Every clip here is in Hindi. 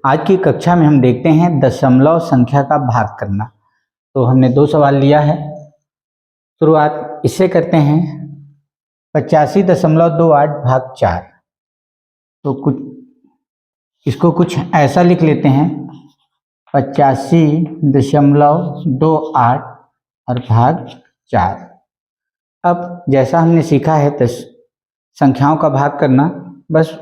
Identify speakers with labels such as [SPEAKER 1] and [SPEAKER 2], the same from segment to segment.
[SPEAKER 1] आज की कक्षा में हम देखते हैं दशमलव संख्या का भाग करना। तो हमने 2 सवाल लिया है। शुरुआत इससे करते हैं 85.28 भाग 4। तो इसको कुछ ऐसा लिख लेते हैं 85.28 और भाग 4। अब जैसा हमने सीखा है संख्याओं का भाग करना, बस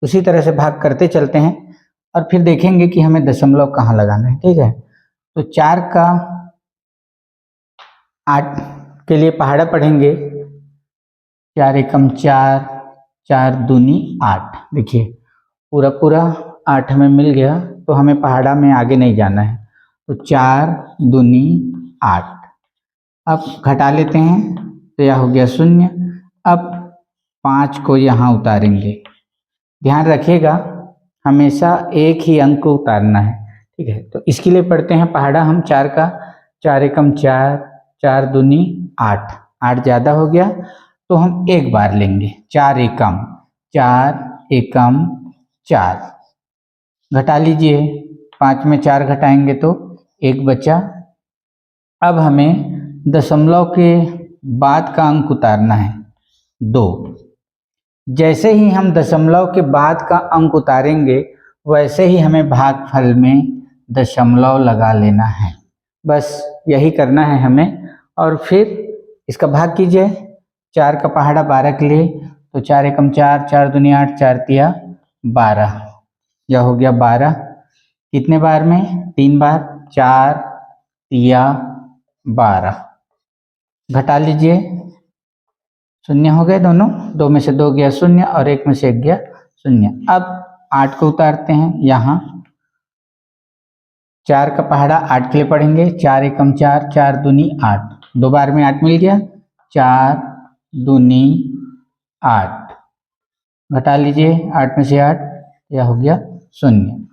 [SPEAKER 1] उसी तरह से भाग करते चलते हैं और फिर देखेंगे कि हमें दशमलव कहाँ लगाना है। ठीक है, तो 4 का 8 के लिए पहाड़ा पढ़ेंगे। 4 एकम 4, 4 दूनी 8। देखिए पूरा 8 हमें मिल गया, तो हमें पहाड़ा में आगे नहीं जाना है। तो 4 दूनी 8। अब घटा लेते हैं तो यह हो गया 0। अब 5 को यहाँ उतारेंगे। ध्यान रखिएगा हमेशा एक ही अंक को उतारना है। ठीक है, तो इसके लिए पढ़ते हैं पहाड़ा हम 4 का। 4 एकम 4, 4 दूनी 8। 8 ज़्यादा हो गया तो हम एक बार लेंगे। 4 एकम 4 घटा लीजिए। 5 में 4 घटाएंगे तो 1 बचा। अब हमें दशमलव के बाद का अंक उतारना है 2। जैसे ही हम दशमलव के बाद का अंक उतारेंगे वैसे ही हमें भागफल में दशमलव लगा लेना है। बस यही करना है हमें। और फिर इसका भाग कीजिए। 4 का पहाड़ा 12 के लिए, तो 4 एकम 4, 4 दूनी 8, 4 तिया 12। यह हो गया 12। कितने बार में? 3 बार। 4 तिया 12। घटा लीजिए। 0 हो गए दोनों। 2 में से 2 गया 0 और 1 में से 1 गया 0। अब 8 को उतारते हैं यहाँ। 4 का पहाड़ा 8 के लिए पढ़ेंगे। 4 एकम 4, 4 दूनी 8। 2 बार में 8 मिल गया। 4 दूनी 8। घटा लीजिए 8 में से 8, यह हो गया 0।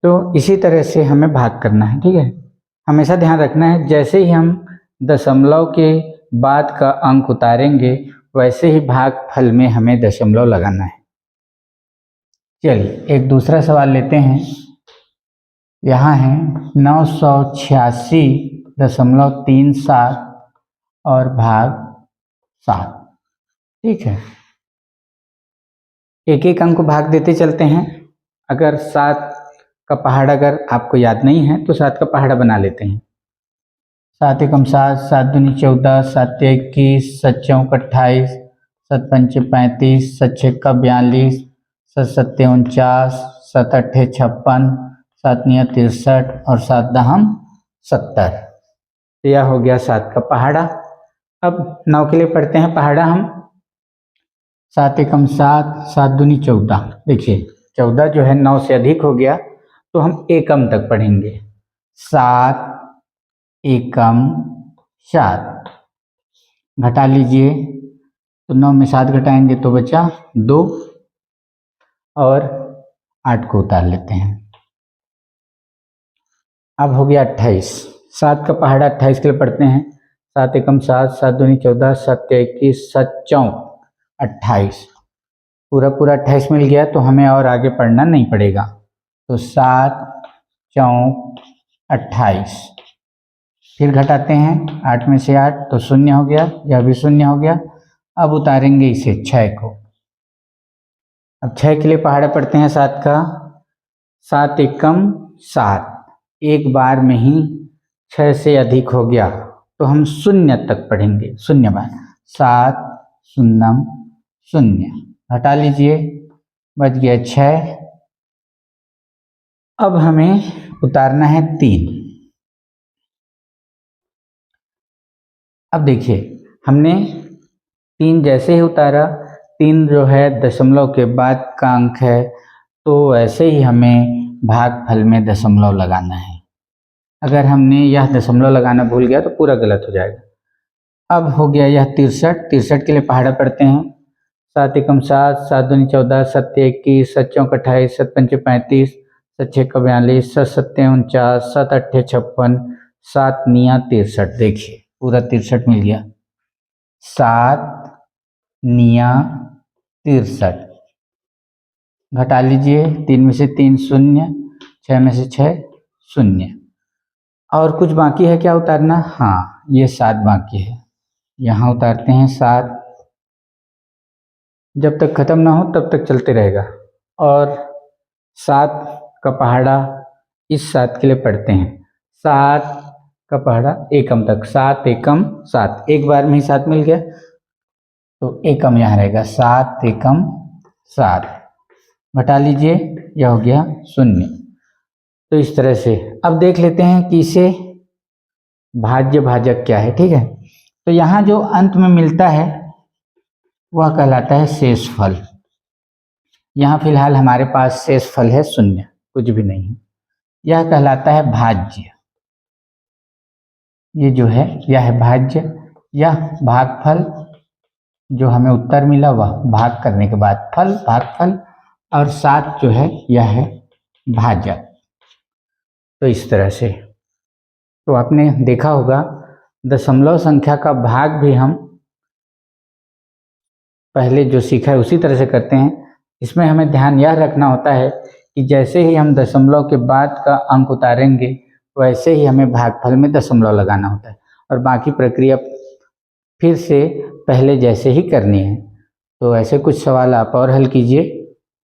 [SPEAKER 1] तो इसी तरह से हमें भाग करना है। ठीक है, हमेशा ध्यान रखना है जैसे ही हम दशमलव के बाद का अंक उतारेंगे वैसे ही भागफल में हमें दशमलव लगाना है। चलिए एक दूसरा सवाल लेते हैं। यहाँ है 986.37 और भाग 7। ठीक है, एक एक अंक को भाग देते चलते हैं। अगर 7 का पहाड़ा अगर आपको याद नहीं है तो 7 का पहाड़ा बना लेते हैं। 7 एकम 7, 7 दूनी 14, 7 तिया 21, 7 चौक 28, 7 पंचे 35, 7 छक्का 42, 7 सत्ते 49, 7 अट्ठे 56, 7 निया 63 और 7 दहम 70। तो यह हो गया 7 का पहाड़ा। अब 9 के लिए पढ़ते हैं पहाड़ा हम। 7 एकम 7, 7 दूनी 14। देखिए 14 जो है 9 से अधिक हो गया तो हम एकम तक पढ़ेंगे। 7 एकम 7। घटा लीजिए तो 9 में 7 घटाएंगे तो बचा 2 और 8 को उतार लेते हैं। अब हो गया 28। 7 का पहाड़ा 28 के लिए पढ़ते हैं। 7 एकम 7, 7 दूनी 14, 7 तिया 21, 7 चौक 28। पूरा 28 मिल गया तो हमें और आगे पढ़ना नहीं पड़ेगा। तो 7 चौक 28। फिर घटाते हैं 8 में से 8 तो 0 हो गया, यह भी 0 हो गया। अब उतारेंगे इसे 6 को। अब 6 के लिए पहाड़ा पढ़ते हैं 7 का। 7 एकम 7। एक बार में ही 6 से अधिक हो गया तो हम 0 तक पढ़ेंगे। 0 बार। 7 शून्यम 0। हटा लीजिए, बच गया 6। अब हमें उतारना है 3। अब देखिए हमने 3 जैसे ही उतारा, 3 जो है दशमलव के बाद का अंक है, तो वैसे ही हमें भागफल में दशमलव लगाना है। अगर हमने यह दशमलव लगाना भूल गया तो पूरा गलत हो जाएगा। अब हो गया यह 63 के लिए पहाड़ा पढ़ते हैं। 7 एकम 7, 7 दूनी 14, 7 तिया 21, 7 चौक 28, 7 पंचे 35, 7 छक्का 42, 7 सत्ते 49, 7 अट्ठे 56, 7 निया 63। देखिए पूरा 63 मिल गया। 7 निया 63। घटा लीजिए, 3 में से 3 शून्य, 6 में से 6 शून्य। और कुछ बाकी है क्या उतारना? हाँ, ये 7 बाकी है, यहाँ उतारते हैं 7। जब तक खत्म ना हो तब तक चलते रहेगा। और 7 का पहाड़ा इस 7 के लिए पढ़ते हैं। 7 का पहाड़ा एकम तक, 7 एकम 7, एक बार में ही 7 मिल गया तो एकम यहाँ रहेगा, 7 एकम 7। घटा लीजिए, यह हो गया शून्य। तो इस तरह से अब देख लेते हैं कि इसे भाज्य भाजक क्या है। ठीक है, तो यहाँ जो अंत में मिलता है वह कहलाता है शेषफल। यहाँ फिलहाल हमारे पास शेषफल है शून्य, कुछ भी नहीं है, यह कहलाता है भाज्य। ये जो है यह है भाज्य। यह भागफल जो हमें उत्तर मिला वह भाग करने के बाद फल, भागफल, और 7 जो है यह है भाजक। तो इस तरह से तो आपने देखा होगा दशमलव संख्या का भाग भी हम पहले जो सीखा है उसी तरह से करते हैं। इसमें हमें ध्यान यह रखना होता है कि जैसे ही हम दशमलव के बाद का अंक उतारेंगे वैसे ही हमें भागफल में दशमलव लगाना होता है, और बाकी प्रक्रिया फिर से पहले जैसे ही करनी है। तो ऐसे कुछ सवाल आप और हल कीजिए।